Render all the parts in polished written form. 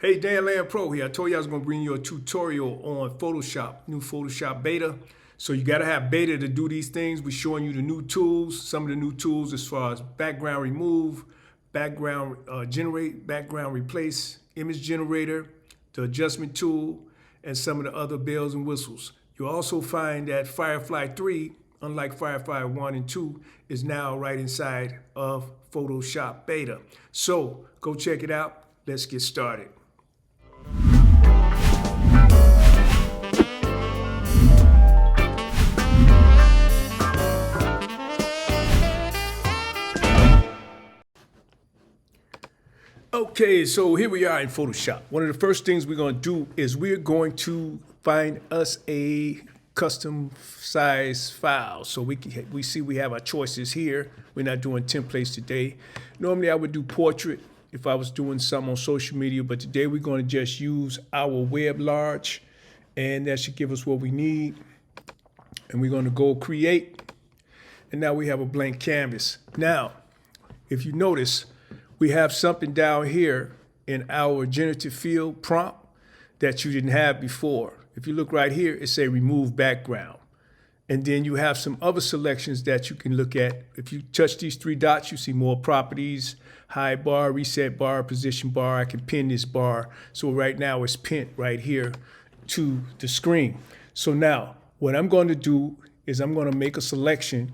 Hey, Dan Land Pro here. I told you I was going to bring you a tutorial on Photoshop, new Photoshop beta. So you got to have beta to do these things. We're showing you the new tools, some of the new tools as far as background remove, background generate, background replace, image generator, the adjustment tool, and some of the other bells and whistles. You'll also find that Firefly 3, unlike Firefly 1 and 2, is now right inside of Photoshop beta. So go check it out. Let's get started. Okay, so here we are in Photoshop. One of the first things we're going to do is we're going to find us a custom size file. So we see we have our choices here. We're not doing templates today. Normally I would do portrait if I was doing something on social media, but today we're going to just use our web large, and that should give us what we need. And we're going to go create, and now we have a blank canvas. Now, if you notice, we have something down here in our generative field prompt that you didn't have before. If you look right here, it says remove background. And then you have some other selections that you can look at. If you touch these three dots, you see more properties, hide bar, reset bar, position bar. I can pin this bar. So right now it's pinned right here to the screen. So now what I'm going to do is I'm going to make a selection,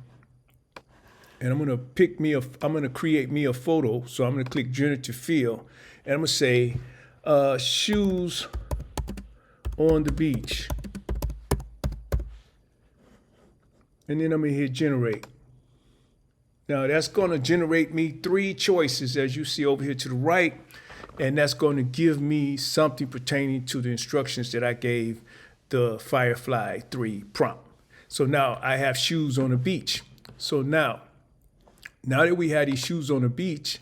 and I'm going to create me a photo. So I'm going to click generative field, and I'm going to say shoes on the beach. And then I'm going to hit generate. Now that's going to generate me three choices, as you see over here to the right, and that's going to give me something pertaining to the instructions that I gave the Firefly 3 prompt. So now I have shoes on the beach. So now that we have these shoes on the beach,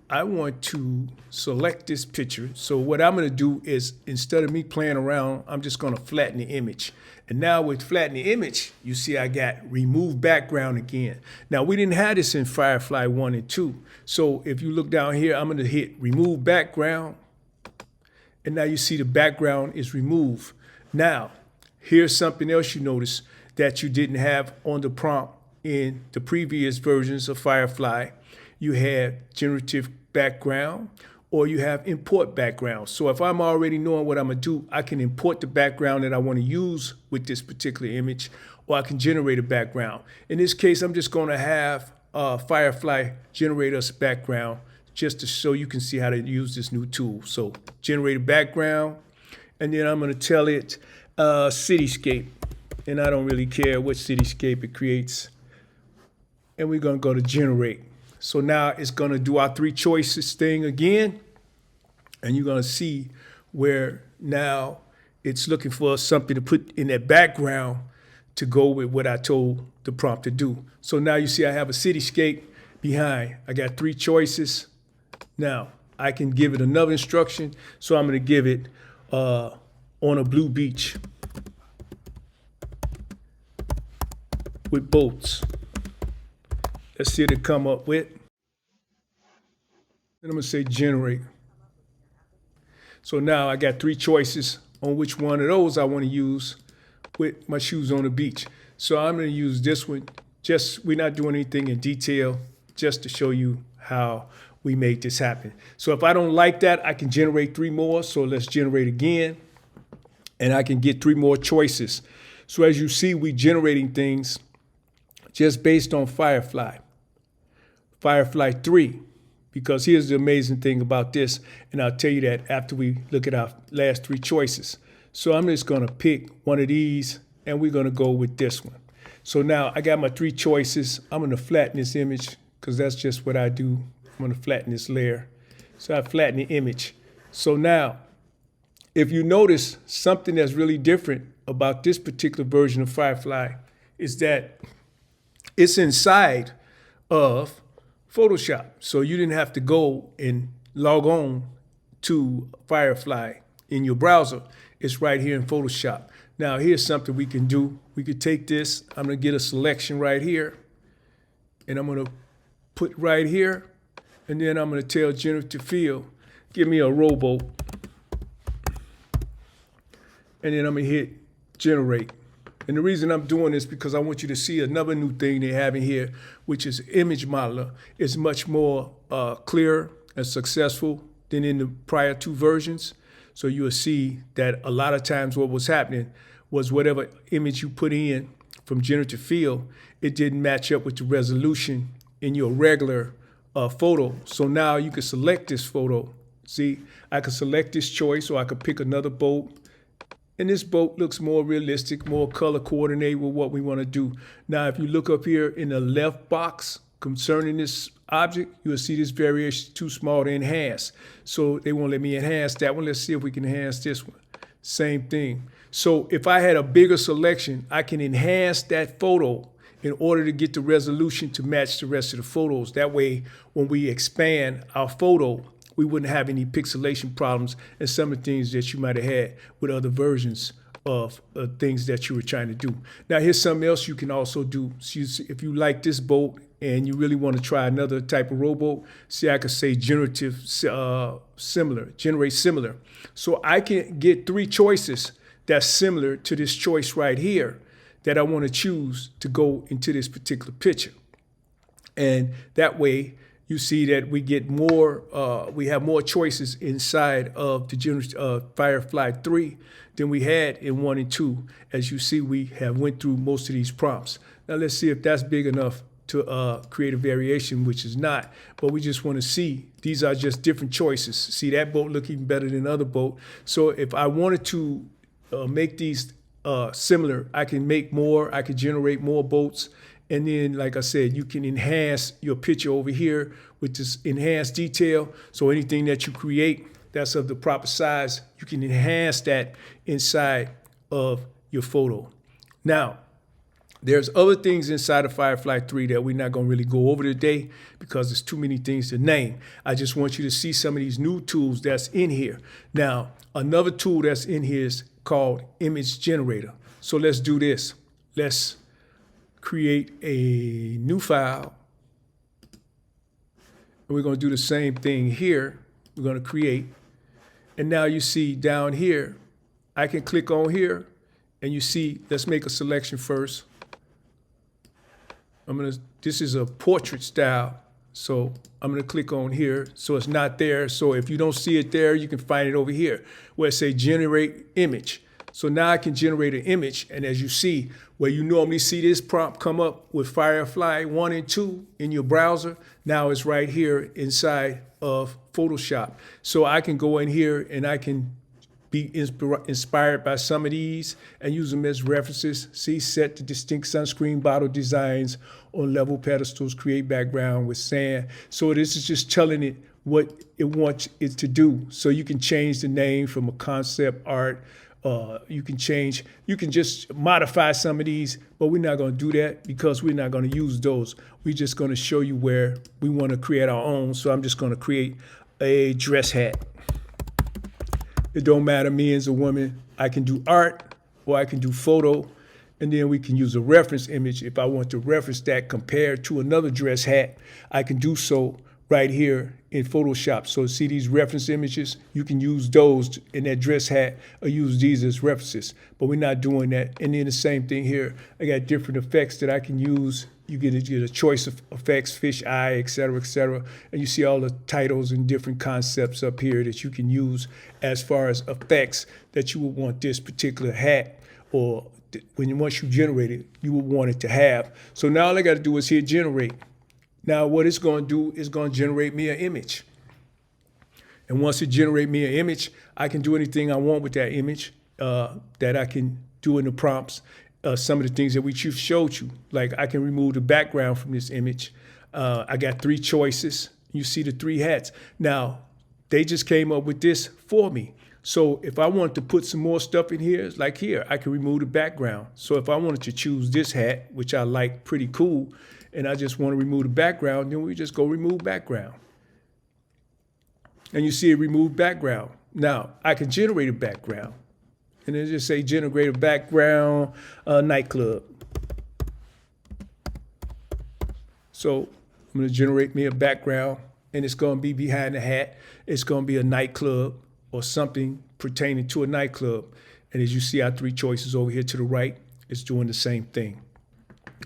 I want to select this picture. So what I'm going to do is, instead of me playing around, I'm just going to flatten the image. And now with flatten the image, you see I got remove background again. Now we didn't have this in Firefly 1 and 2. So if you look down here, I'm going to hit remove background. And now you see the background is removed. Now, here's something else you notice that you didn't have on the prompt in the previous versions of Firefly. You had generative background, or you have import background. So if I'm already knowing what I'm going to do, I can import the background that I want to use with this particular image, or I can generate a background. In this case, I'm just going to have Firefly generate us a background just to show you can see how to use this new tool. So generate a background, and then I'm going to tell it cityscape, and I don't really care what cityscape it creates. And we're going to go to generate. So now it's going to do our three choices thing again. And you're going to see where now it's looking for something to put in that background to go with what I told the prompt to do. So now you see I have a cityscape behind. I got three choices. Now I can give it another instruction. So I'm going to give it on a blue beach with boats. Let's see what it come up with. And I'm going to say generate. So now I got three choices on which one of those I want to use with my shoes on the beach. So I'm going to use this one. We're not doing anything in detail, just to show you how we made this happen. So if I don't like that, I can generate three more. So let's generate again. And I can get three more choices. So as you see, we're generating things just based on Firefly 3, because here's the amazing thing about this, and I'll tell you that after we look at our last three choices. So I'm just going to pick one of these, and we're going to go with this one. So now I got my three choices. I'm going to flatten this image, because that's just what I do. I'm going to flatten this layer. So I flatten the image. So now, if you notice, something that's really different about this particular version of Firefly is that it's inside of Photoshop. So you didn't have to go and log on to Firefly in your browser. It's right here in Photoshop. Now here's something we can do. We could take this. I'm going to get a selection right here, and I'm going to put right here, and then I'm going to tell generative field, give me a rowboat. and then I'm gonna hit generate. And the reason I'm doing this because I want you to see another new thing they have in here, which is Image Modeler. It's much more clear and successful than in the prior two versions. So you'll see that a lot of times what was happening was whatever image you put in from generative fill, it didn't match up with the resolution in your regular photo. So now you can select this photo. See, I can select this choice, or I could pick another boat. And this boat looks more realistic, more color coordinated with what we want to do. Now, if you look up here in the left box concerning this object, you'll see this variation too small to enhance. So they won't let me enhance that one. Let's see if we can enhance this one. Same thing. So if I had a bigger selection, I can enhance that photo in order to get the resolution to match the rest of the photos. That way, when we expand our photo, we wouldn't have any pixelation problems and some of the things that you might have had with other versions of things that you were trying to do. Now, here's something else you can also do. So if you like this boat and you really want to try another type of rowboat, see, I could say generative similar, generate similar. So I can get three choices that's similar to this choice right here that I want to choose to go into this particular picture. And that way, you see that we get more, we have more choices inside of the Firefly 3 than we had in 1 and 2. As you see, we have went through most of these prompts. Now let's see if that's big enough to create a variation, which is not, but we just want to see, these are just different choices. See, that boat look even better than the other boat. So if I wanted to make these similar, I can make more, I can generate more boats. And then, like I said, you can enhance your picture over here with this enhanced detail. So anything that you create that's of the proper size, you can enhance that inside of your photo. Now, there's other things inside of Firefly 3 that we're not going to really go over today because there's too many things to name. I just want you to see some of these new tools that's in here. Now, another tool that's in here is called Image Generator. So let's do this. Let's create a new file. And we're going to do the same thing here. We're going to create. And now you see down here, I can click on here and you see, let's make a selection first. This is a portrait style. So I'm going to click on here. So it's not there. So if you don't see it there, you can find it over here where it says generate image. So now I can generate an image, and as you see, where you normally see this prompt come up with Firefly 1 and 2 in your browser, now it's right here inside of Photoshop. So I can go in here and I can be inspired by some of these and use them as references. See, set the distinct sunscreen bottle designs on level pedestals, create background with sand. So this is just telling it what it wants it to do. So you can change the name from a concept art. You can just modify some of these, but we're not going to do that because we're not going to use those. We're just going to show you where we want to create our own. So I'm just going to create a dress hat. It don't matter me as a woman. I can do art or I can do photo, and then we can use a reference image. If I want to reference that compared to another dress hat, I can do so right here in Photoshop. So see these reference images, you can use those in that dress hat or use these as references, but we're not doing that. And then the same thing here, I got different effects that I can use. You get a choice of effects, fish eye, et cetera, and you see all the titles and different concepts up here that you can use as far as effects that you would want this particular hat, or once you generate it, you would want it to have. So now all I got to do is hit generate. Now what it's going to do is going to generate me an image. And once it generates me an image, I can do anything I want with that image that I can do in the prompts. Some of the things that we showed you, like I can remove the background from this image. I got 3 choices. You see the 3 hats. Now, they just came up with this for me. So if I wanted to put some more stuff in here, like here, I can remove the background. So if I wanted to choose this hat, which I like, pretty cool, and I just want to remove the background, then we just go remove background. And you see it remove background. Now, I can generate a background. And then just say generate a background nightclub. So I'm going to generate me a background, and it's going to be behind the hat. It's going to be a nightclub or something pertaining to a nightclub. And as you see our three choices over here to the right, it's doing the same thing.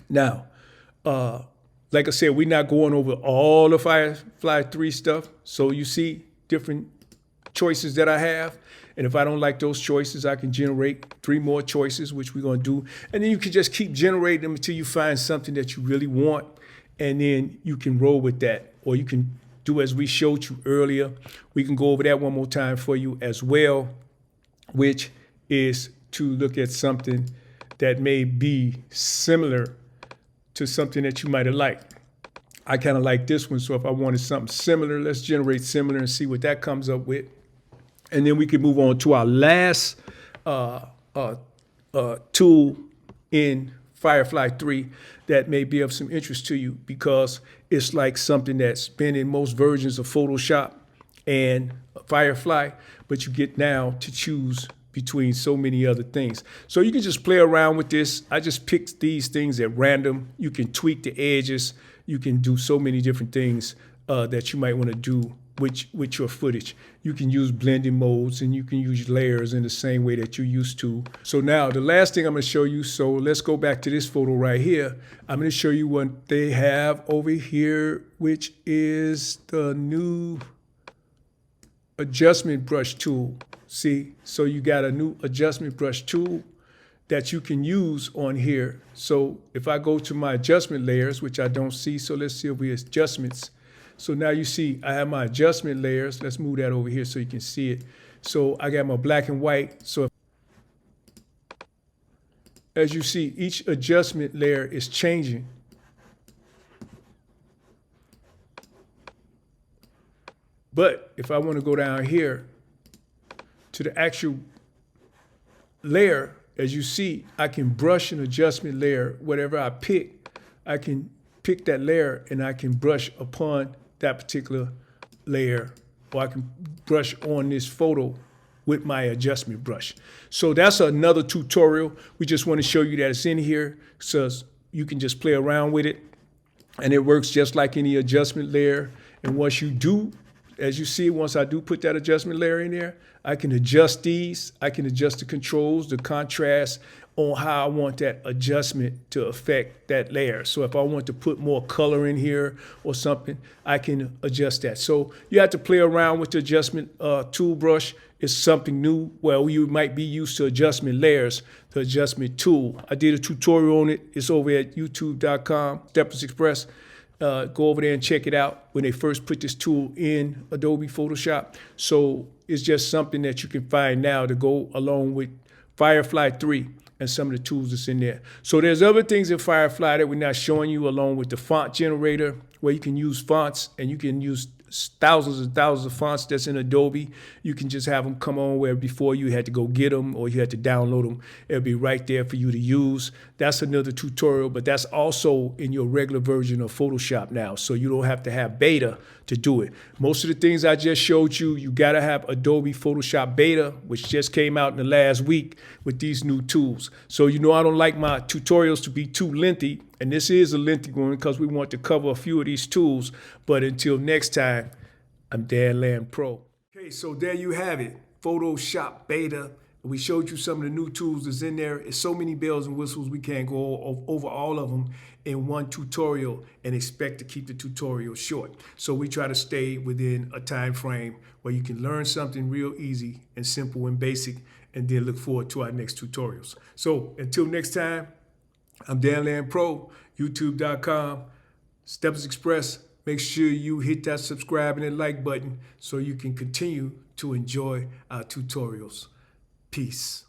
Now, like I said, we're not going over all the Firefly 3 stuff. So you see different choices that I have. And if I don't like those choices, I can generate 3 more choices, which we're going to do. And then you can just keep generating them until you find something that you really want. And then you can roll with that. Or you can do as we showed you earlier. We can go over that one more time for you as well, which is to look at something that may be similar to something that you might have liked. I kind of like this one, so if I wanted something similar, let's generate similar and see what that comes up with. And then we can move on to our last tool in Firefly 3 that may be of some interest to you, because it's like something that's been in most versions of Photoshop and Firefly, but you get now to choose between so many other things. So you can just play around with this. I just picked these things at random. You can tweak the edges. You can do so many different things that you might want to do with your footage. You can use blending modes, and you can use layers in the same way that you're used to. So now the last thing I'm going to show you, so let's go back to this photo right here. I'm going to show you what they have over here, which is the new adjustment brush tool. See, so you got a new adjustment brush tool that you can use on here. So if I go to my adjustment layers, which I don't see, so let's see if we adjustments. So now you see I have my adjustment layers. Let's move that over here so you can see it. So I got my black and white. So as you see, each adjustment layer is changing. But if I want to go down here to the actual layer, as you see, I can brush an adjustment layer. Whatever I pick, I can pick that layer and I can brush upon that particular layer, or I can brush on this photo with my adjustment brush. So that's another tutorial. We just want to show you that it's in here so you can just play around with it. And it works just like any adjustment layer. And once you do, as you see, once I do put that adjustment layer in there, I can adjust these. I can adjust the controls, the contrast, on how I want that adjustment to affect that layer. So if I want to put more color in here or something, I can adjust that. So you have to play around with the adjustment tool brush. It's something new. Well, you might be used to adjustment layers, the adjustment tool. I did a tutorial on it. It's over at youtube.com, Steppers Express. Go over there and check it out when they first put this tool in Adobe Photoshop. So it's just something that you can find now to go along with Firefly 3 and some of the tools that's in there. So there's other things in Firefly that we're not showing you, along with the font generator, where you can use fonts, and you can use thousands and thousands of fonts that's in Adobe. You can just have them come on where before you had to go get them or you had to download them. It'll be right there for you to use. That's another tutorial, but that's also in your regular version of Photoshop now, so you don't have to have beta to do it. Most of the things I just showed you, you gotta have Adobe Photoshop Beta, which just came out in the last week with these new tools. So you know I don't like my tutorials to be too lengthy, and this is a lengthy one because we want to cover a few of these tools. But until next time, I'm Dan Land Pro. Okay, so there you have it, Photoshop Beta. We showed you some of the new tools that's in there. It's so many bells and whistles, we can't go over all of them in one tutorial and expect to keep the tutorial short. So we try to stay within a time frame where you can learn something real easy and simple and basic, and then look forward to our next tutorials. So until next time, I'm Dan Land Pro, youtube.com, Steppers Express. Make sure you hit that subscribe and that like button so you can continue to enjoy our tutorials. Peace.